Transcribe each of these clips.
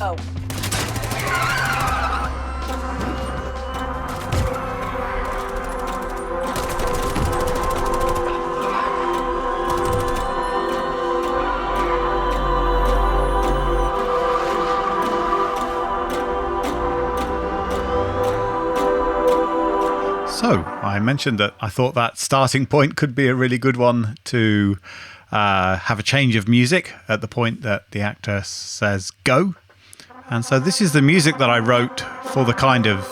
Oh. So, I mentioned that I thought that starting point could be a really good one to have a change of music at the point that the actor says go. And so this is the music that I wrote for the kind of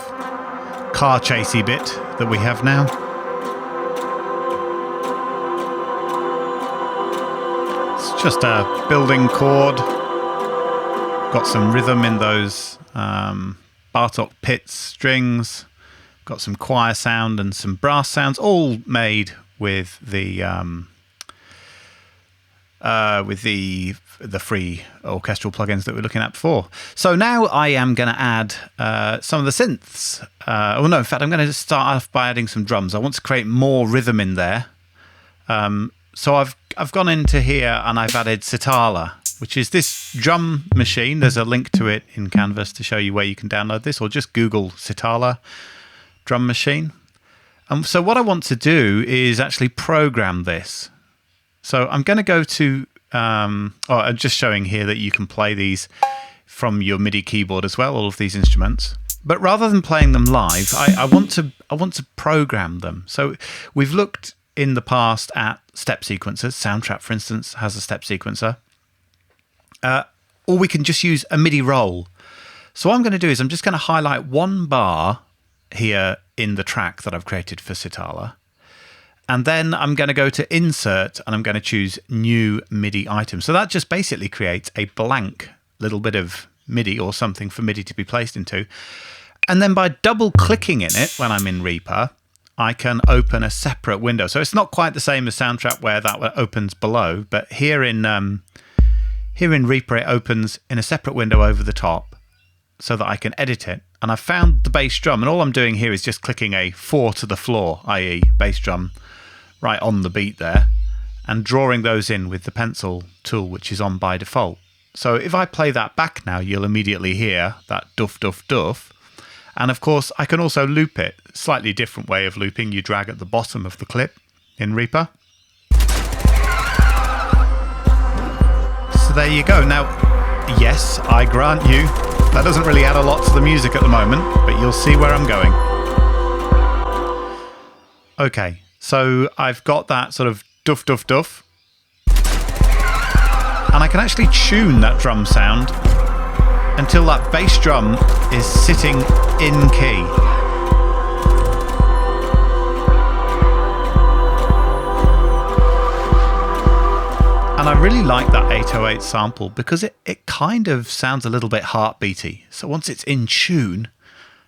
car chasey bit that we have now. It's just a building chord. Got some rhythm in those Bartok Pitts strings. Got some choir sound and some brass sounds, all made with the free orchestral plugins that we were looking at before. So now I am going to add some of the synths. In fact, I'm going to start off by adding some drums. I want to create more rhythm in there. So I've gone into here and I've added Sitala, which is this drum machine. There's a link to it in Canvas to show you where you can download this, or just Google Sitala drum machine. So what I want to do is actually program this. So I'm going to go to, I'm just showing here that you can play these from your MIDI keyboard as well, all of these instruments. But rather than playing them live, I want to program them. So we've looked in the past at step sequencers. Soundtrack, for instance, has a step sequencer. Or we can just use a MIDI roll. So what I'm going to do is I'm just going to highlight one bar here in the track that I've created for Sitala. And then I'm going to go to Insert and I'm going to choose New MIDI Item. So that just basically creates a blank little bit of MIDI or something for MIDI to be placed into. And then by double clicking in it when I'm in Reaper, I can open a separate window. So it's not quite the same as Soundtrack where that opens below, but here in Reaper it opens in a separate window over the top so that I can edit it. And I've found the bass drum, and all I'm doing here is just clicking a 4 to the floor, i.e. bass drum, right on the beat there, and drawing those in with the pencil tool, which is on by default. So if I play that back now, you'll immediately hear that duff, duff, duff. And of course, I can also loop it. Slightly different way of looping. You drag at the bottom of the clip in Reaper. So there you go. Now, yes, I grant you, that doesn't really add a lot to the music at the moment, but you'll see where I'm going. Okay, so I've got that sort of duff, duff, duff. And I can actually tune that drum sound until that bass drum is sitting in key. And I really like that 808 sample because it kind of sounds a little bit heartbeaty. So once it's in tune,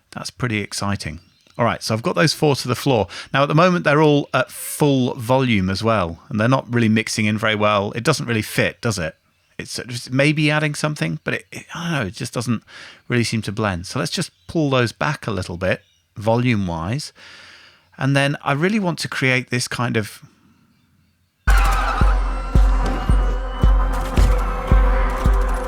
that's pretty exciting. All right, so I've got those 4 to the floor. Now, at the moment, they're all at full volume as well, and they're not really mixing in very well. It doesn't really fit, does it? It's maybe adding something, but I don't know, it just doesn't really seem to blend. So let's just pull those back a little bit, volume-wise. And then I really want to create this kind of...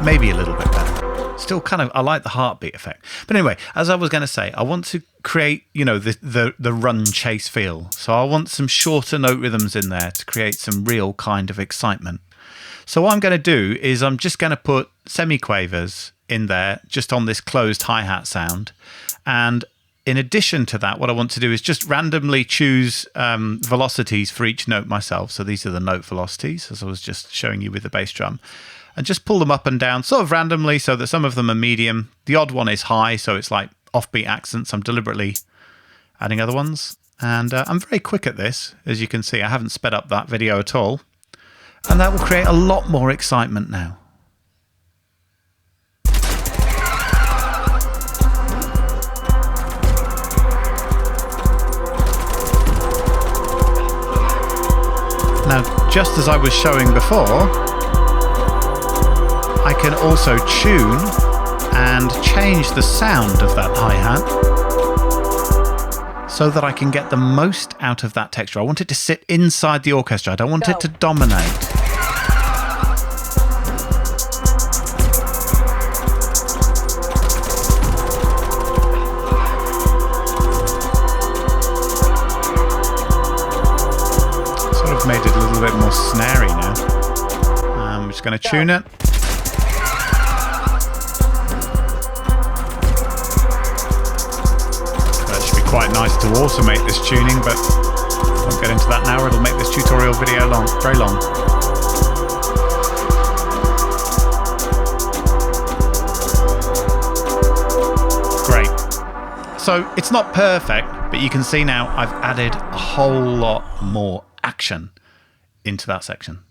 maybe a little bit better. Still kind of, I like the heartbeat effect. But anyway, as I was going to say, I want to create, the run chase feel. So I want some shorter note rhythms in there to create some real kind of excitement. So what I'm going to do is I'm just going to put semiquavers in there just on this closed hi-hat sound. And in addition to that, what I want to do is just randomly choose velocities for each note myself. So these are the note velocities, as I was just showing you with the bass drum. And just pull them up and down sort of randomly so that some of them are medium. The odd one is high, so it's like offbeat accents. I'm deliberately adding other ones. And I'm very quick at this. As you can see, I haven't sped up that video at all. And that will create a lot more excitement now. Now, just as I was showing before, I can also tune and change the sound of that hi-hat so that I can get the most out of that texture. I want it to sit inside the orchestra. I don't want it to dominate. Made it a little bit more snary now. I'm just going to tune it. That should be quite nice to automate this tuning, but I won't get into that now or it'll make this tutorial video very long. Great. So it's not perfect, but you can see now I've added a whole lot more action into that section.